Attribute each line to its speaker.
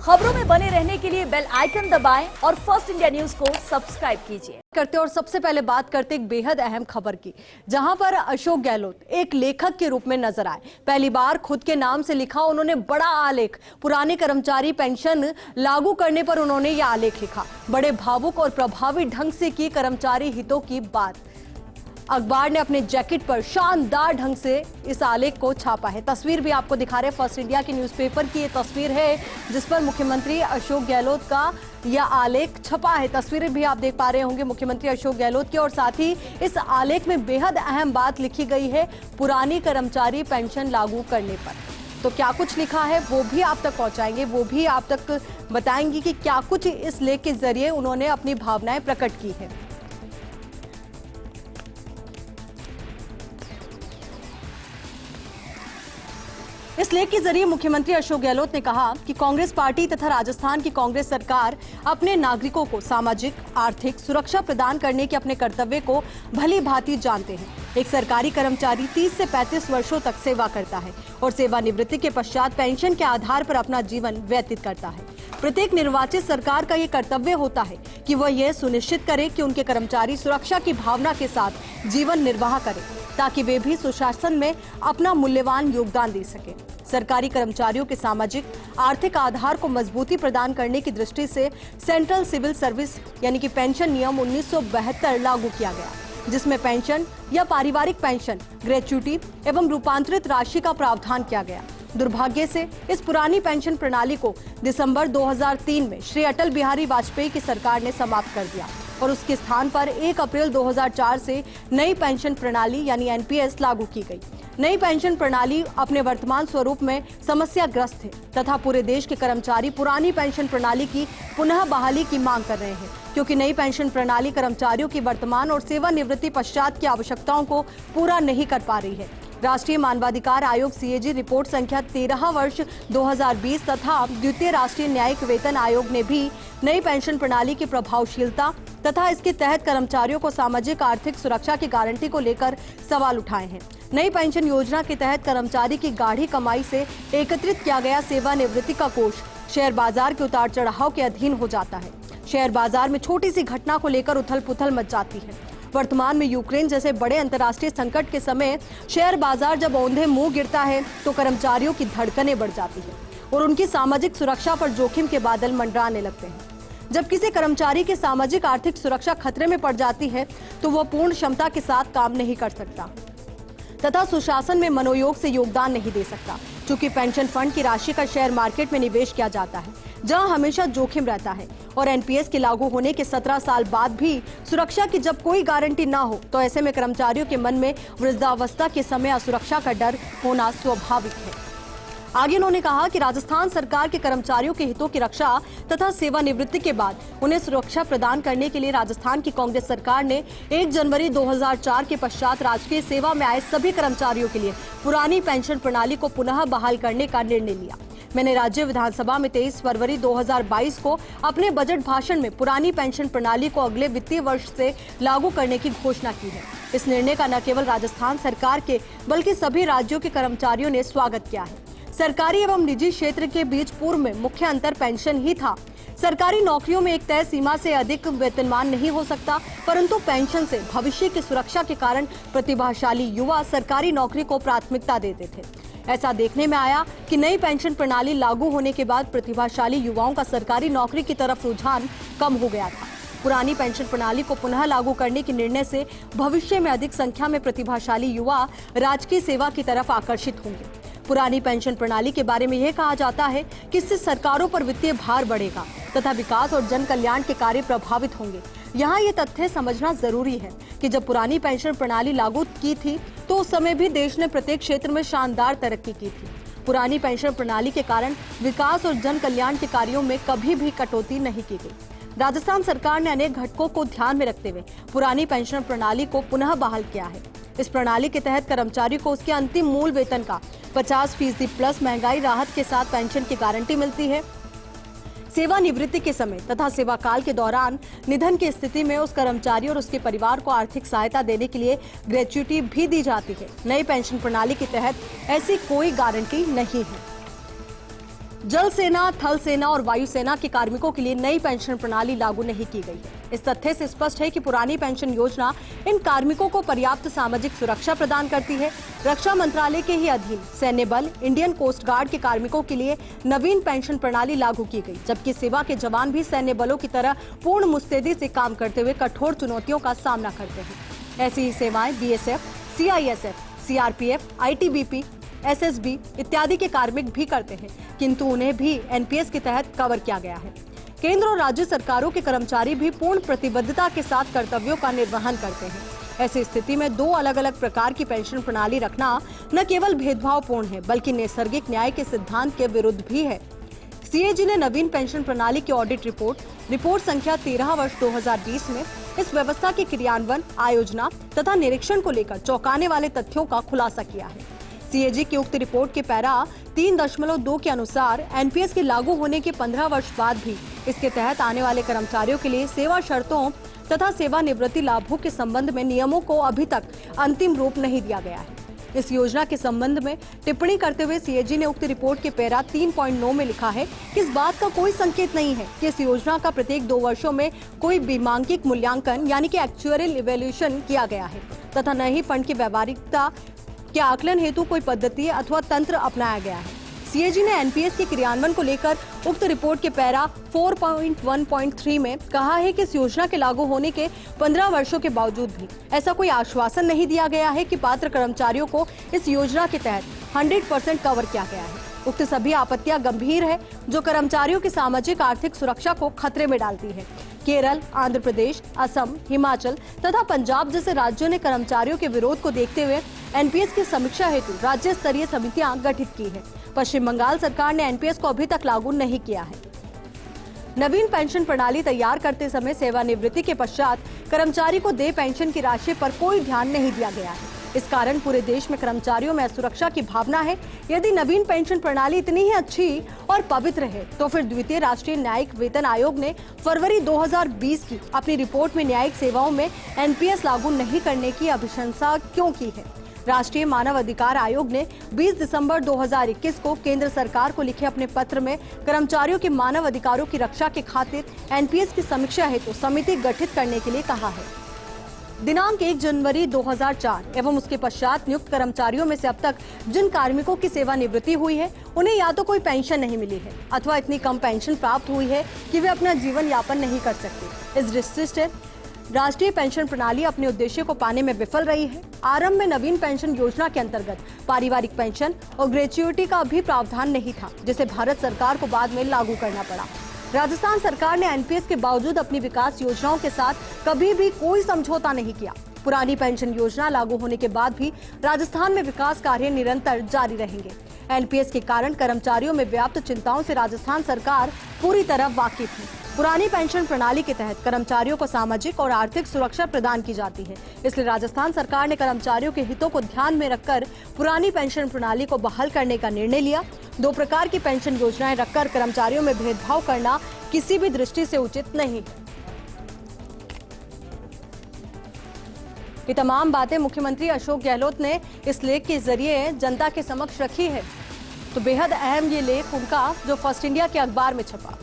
Speaker 1: खबरों में बने रहने के लिए बेल आइकन दबाएं और फर्स्ट इंडिया न्यूज को सब्सक्राइब कीजिए।
Speaker 2: और सबसे पहले बात करते एक बेहद अहम खबर की, जहां पर अशोक गहलोत एक लेखक के रूप में नजर आए। पहली बार खुद के नाम से लिखा उन्होंने बड़ा आलेख। पुरानी कर्मचारी पेंशन लागू करने पर उन्होंने यह आलेख लिखा। बड़े भावुक और प्रभावी ढंग से की कर्मचारी हितों की बात। अखबार ने अपने जैकेट पर शानदार ढंग से इस आलेख को छापा है। तस्वीर भी आपको दिखा रहे फर्स्ट इंडिया के न्यूज़पेपर की ये तस्वीर है, जिस पर मुख्यमंत्री अशोक गहलोत का यह आलेख छपा है। तस्वीरें भी आप देख पा रहे होंगे मुख्यमंत्री अशोक गहलोत की, और साथ ही इस आलेख में बेहद अहम बात लिखी गई है पुरानी कर्मचारी पेंशन लागू करने पर। तो क्या कुछ लिखा है वो भी आप तक पहुंचाएंगे, वो भी आप तक बताएंगे कि क्या कुछ इस लेख के जरिए उन्होंने अपनी भावनाएं प्रकट की है। इस लेख के जरिए मुख्यमंत्री अशोक गहलोत ने कहा कि कांग्रेस पार्टी तथा राजस्थान की कांग्रेस सरकार अपने नागरिकों को सामाजिक आर्थिक सुरक्षा प्रदान करने के अपने कर्तव्य को भली भांति जानते हैं। एक सरकारी कर्मचारी 30 से 35 वर्षों तक सेवा करता है और सेवानिवृत्ति के पश्चात पेंशन के आधार पर अपना जीवन व्यतीत करता है। प्रत्येक निर्वाचित सरकार का ये कर्तव्य होता है कि वह यह सुनिश्चित करे कि उनके कर्मचारी सुरक्षा की भावना के साथ जीवन निर्वाह करें, ताकि वे भी सुशासन में अपना मूल्यवान योगदान दे सके। सरकारी कर्मचारियों के सामाजिक आर्थिक आधार को मजबूती प्रदान करने की दृष्टि से सेंट्रल सिविल सर्विस यानी कि पेंशन नियम 1972 लागू किया गया, जिसमें पेंशन या पारिवारिक पेंशन, ग्रेच्युटी एवं रूपांतरित राशि का प्रावधान किया गया। दुर्भाग्य से इस पुरानी पेंशन प्रणाली को दिसंबर 2003 में श्री अटल बिहारी वाजपेयी की सरकार ने समाप्त कर दिया और उसके स्थान पर 1 अप्रैल 2004 से नई पेंशन प्रणाली यानी एनपीएस लागू की गई। नई पेंशन प्रणाली अपने वर्तमान स्वरूप में समस्याग्रस्त है तथा पूरे देश के कर्मचारी पुरानी पेंशन प्रणाली की पुनः बहाली की मांग कर रहे हैं, क्योंकि नई पेंशन प्रणाली कर्मचारियों की वर्तमान और सेवानिवृत्ति पश्चात की आवश्यकताओं को पूरा नहीं कर पा रही है। राष्ट्रीय मानवाधिकार आयोग सीएजी रिपोर्ट संख्या 13 वर्ष 2020 तथा द्वितीय राष्ट्रीय न्यायिक वेतन आयोग ने भी नई पेंशन प्रणाली की प्रभावशीलता तथा इसके तहत कर्मचारियों को सामाजिक आर्थिक सुरक्षा की गारंटी को लेकर सवाल उठाए हैं। नई पेंशन योजना के तहत कर्मचारी की गाढ़ी कमाई से एकत्रित किया गया सेवानिवृत्ति का कोष शेयर बाजार के उतार चढ़ाव के अधीन हो जाता है। शेयर बाजार में छोटी सी घटना को लेकर उथल पुथल मच जाती है। वर्तमान में यूक्रेन जैसे बड़े अंतर्राष्ट्रीय संकट के समय शेयर बाजार जब औंधे मुंह गिरता है तो कर्मचारियों की धड़कनें बढ़ जाती है और उनकी सामाजिक सुरक्षा पर जोखिम के बादल मंडराने लगते हैं। जब किसी कर्मचारी की सामाजिक आर्थिक सुरक्षा खतरे में पड़ जाती है तो वह पूर्ण क्षमता के साथ काम नहीं कर सकता तथा सुशासन में मनोयोग से योगदान नहीं दे सकता। चूंकि पेंशन फंड की राशि का शेयर मार्केट में निवेश किया जाता है, जहां हमेशा जोखिम रहता है, और एनपीएस के लागू होने के 17 साल बाद भी सुरक्षा की जब कोई गारंटी ना हो, तो ऐसे में कर्मचारियों के मन में वृद्धावस्था के समय असुरक्षा का डर होना स्वाभाविक है। आगे उन्होंने कहा कि राजस्थान सरकार के कर्मचारियों के हितों की रक्षा तथा सेवानिवृत्ति के बाद उन्हें सुरक्षा प्रदान करने के लिए राजस्थान की कांग्रेस सरकार ने 1 जनवरी 2004 के पश्चात राजकीय सेवा में आए सभी कर्मचारियों के लिए पुरानी पेंशन प्रणाली को पुनः बहाल करने का निर्णय लिया। मैंने राज्य विधानसभा में 23 फरवरी 2022 को अपने बजट भाषण में पुरानी पेंशन प्रणाली को अगले वित्तीय वर्ष से लागू करने की घोषणा की है। इस निर्णय का न केवल राजस्थान सरकार के बल्कि सभी राज्यों के कर्मचारियों ने स्वागत किया है। सरकारी एवं निजी क्षेत्र के बीच पूर्व में मुख्य अंतर पेंशन ही था। सरकारी नौकरियों में एक तय सीमा से अधिक वेतनमान नहीं हो सकता, परंतु पेंशन से भविष्य की सुरक्षा के कारण प्रतिभाशाली युवा सरकारी नौकरी को प्राथमिकता देते थे। ऐसा देखने में आया कि नई पेंशन प्रणाली लागू होने के बाद प्रतिभाशाली युवाओं का सरकारी नौकरी की तरफ रुझान कम हो गया था। पुरानी पेंशन प्रणाली को पुनः लागू करने के निर्णय से भविष्य में अधिक संख्या में प्रतिभाशाली युवा राजकीय सेवा की तरफ आकर्षित होंगे। पुरानी पेंशन प्रणाली के बारे में यह कहा जाता है कि इससे सरकारों पर वित्तीय भार बढ़ेगा तथा विकास और जन कल्याण के कार्य प्रभावित होंगे। यहाँ ये तथ्य समझना जरूरी है कि जब पुरानी पेंशन प्रणाली लागू की थी तो उस समय भी देश ने प्रत्येक क्षेत्र में शानदार तरक्की की थी। पुरानी पेंशन प्रणाली के कारण विकास और जन कल्याण के कार्यों में कभी भी कटौती नहीं की गई। राजस्थान सरकार ने अनेक घटकों को ध्यान में रखते हुए पुरानी पेंशन प्रणाली को पुनः बहाल किया है। इस प्रणाली के तहत कर्मचारी को उसके अंतिम मूल वेतन का 50% प्लस महंगाई राहत के साथ पेंशन की गारंटी मिलती है। सेवानिवृत्ति के समय तथा सेवा काल के दौरान निधन की स्थिति में उस कर्मचारी और उसके परिवार को आर्थिक सहायता देने के लिए ग्रेच्युटी भी दी जाती है। नई पेंशन प्रणाली के तहत ऐसी कोई गारंटी नहीं है। जल सेना, थल सेना और वायुसेना के कार्मिकों के लिए नई पेंशन प्रणाली लागू नहीं की गई है। इस तथ्य से स्पष्ट है कि पुरानी पेंशन योजना इन कार्मिकों को पर्याप्त सामाजिक सुरक्षा प्रदान करती है। रक्षा मंत्रालय के ही अधीन सैन्य बल, इंडियन कोस्ट गार्ड के कार्मिकों के लिए नवीन पेंशन प्रणाली लागू की गई, जबकि सेवा के जवान भी सैन्य बलों की तरह पूर्ण मुस्तैदी से काम करते हुए कठोर चुनौतियों का सामना करते हैं। ऐसी ही सेवाएं BSF, CISF, CRPF, ITBP, SSB इत्यादि के कार्मिक भी करते हैं, किंतु उन्हें भी एनपीएस के तहत कवर किया गया है। केंद्र और राज्य सरकारों के कर्मचारी भी पूर्ण प्रतिबद्धता के साथ कर्तव्यों का निर्वहन करते हैं। ऐसी स्थिति में दो अलग अलग प्रकार की पेंशन प्रणाली रखना न केवल भेदभावपूर्ण है, बल्कि नैसर्गिक न्याय के सिद्धांत के विरुद्ध भी है। सीएजी ने नवीन पेंशन प्रणाली की ऑडिट रिपोर्ट संख्या 13/वर्ष 2020 में इस व्यवस्था के क्रियान्वयन, आयोजना तथा निरीक्षण को लेकर चौंकाने वाले तथ्यों का खुलासा किया है। सीएजी की उक्त रिपोर्ट के पैरा 3.2 के अनुसार एनपीएस के लागू होने के 15 वर्ष बाद भी इसके तहत आने वाले कर्मचारियों के लिए सेवा शर्तों तथा सेवानिवृत्ति लाभों के संबंध में नियमों को अभी तक अंतिम रूप नहीं दिया गया है। इस योजना के संबंध में टिप्पणी करते हुए सीएजी ने उक्त रिपोर्ट के पैरा 3.9 में लिखा है कि इस बात का कोई संकेत नहीं है कि इस योजना का प्रत्येक 2 वर्षों में कोई वैमानिक मूल्यांकन यानी कि एक्चुअरियल इवैल्यूएशन किया गया है तथा न ही फंड की व्यवहारिकता के आकलन हेतु कोई पद्धति अथवा तंत्र अपनाया गया है। सीएजी ने एनपीएस के क्रियान्वयन को लेकर उक्त रिपोर्ट के पैरा 4.1.3 में कहा है कि इस योजना के लागू होने के 15 वर्षों के बावजूद भी ऐसा कोई आश्वासन नहीं दिया गया है कि पात्र कर्मचारियों को इस योजना के तहत 100% कवर किया गया है। उक्त सभी आपत्तियां गंभीर है, जो कर्मचारियों की सामाजिक आर्थिक सुरक्षा को खतरे में डालती है। केरल, आंध्र प्रदेश, असम, हिमाचल तथा पंजाब जैसे राज्यों ने कर्मचारियों के विरोध को देखते हुए एनपीएस की समीक्षा हेतु राज्य स्तरीय समितियां गठित की है। पश्चिम बंगाल सरकार ने एनपीएस को अभी तक लागू नहीं किया है। नवीन पेंशन प्रणाली तैयार करते समय सेवानिवृत्ति के पश्चात कर्मचारी को देय पेंशन की राशि पर कोई ध्यान नहीं दिया गया है। इस कारण पूरे देश में कर्मचारियों में असुरक्षा की भावना है। यदि नवीन पेंशन प्रणाली इतनी ही अच्छी और पवित्र है, तो फिर द्वितीय राष्ट्रीय न्यायिक वेतन आयोग ने फरवरी 2020 की अपनी रिपोर्ट में न्यायिक सेवाओं में एनपीएस लागू नहीं करने की अभिशंसा क्यों की है। राष्ट्रीय मानव अधिकार आयोग ने 20 दिसंबर 2021 को केंद्र सरकार को लिखे अपने पत्र में कर्मचारियों के मानव अधिकारों की रक्षा के खातिर एनपीएस की समीक्षा हेतु समिति गठित करने के लिए कहा है। दिनांक 1 जनवरी 2004 एवं उसके पश्चात नियुक्त कर्मचारियों में से अब तक जिन कार्मिकों की सेवानिवृत्ति हुई है, उन्हें या तो कोई पेंशन नहीं मिली है अथवा इतनी कम पेंशन प्राप्त हुई है कि वे अपना जीवन यापन नहीं कर सकते। इस दृष्टि से राष्ट्रीय पेंशन प्रणाली अपने उद्देश्य को पाने में विफल रही है। आरंभ में नवीन पेंशन योजना के अंतर्गत पारिवारिक पेंशन और ग्रेच्युइटी का भी प्रावधान नहीं था, जिसे भारत सरकार को बाद में लागू करना पड़ा। राजस्थान सरकार ने एनपीएस के बावजूद अपनी विकास योजनाओं के साथ कभी भी कोई समझौता नहीं किया। पुरानी पेंशन योजना लागू होने के बाद भी राजस्थान में विकास कार्य निरंतर जारी रहेंगे। एनपीएस के कारण कर्मचारियों में व्याप्त चिंताओं से राजस्थान सरकार पूरी तरह वाकिफ है। पुरानी पेंशन प्रणाली के तहत कर्मचारियों को सामाजिक और आर्थिक सुरक्षा प्रदान की जाती है, इसलिए राजस्थान सरकार ने कर्मचारियों के हितों को ध्यान में रखकर पुरानी पेंशन प्रणाली को बहाल करने का निर्णय लिया। 2 प्रकार की पेंशन योजनाएं रखकर कर्मचारियों में भेदभाव करना किसी भी दृष्टि से उचित नहीं है। ये तमाम बातें मुख्यमंत्री अशोक गहलोत ने इस लेख के जरिए जनता के समक्ष रखी है। तो बेहद अहम ये लेख उनका जो फर्स्ट इंडिया के अखबार में छपा।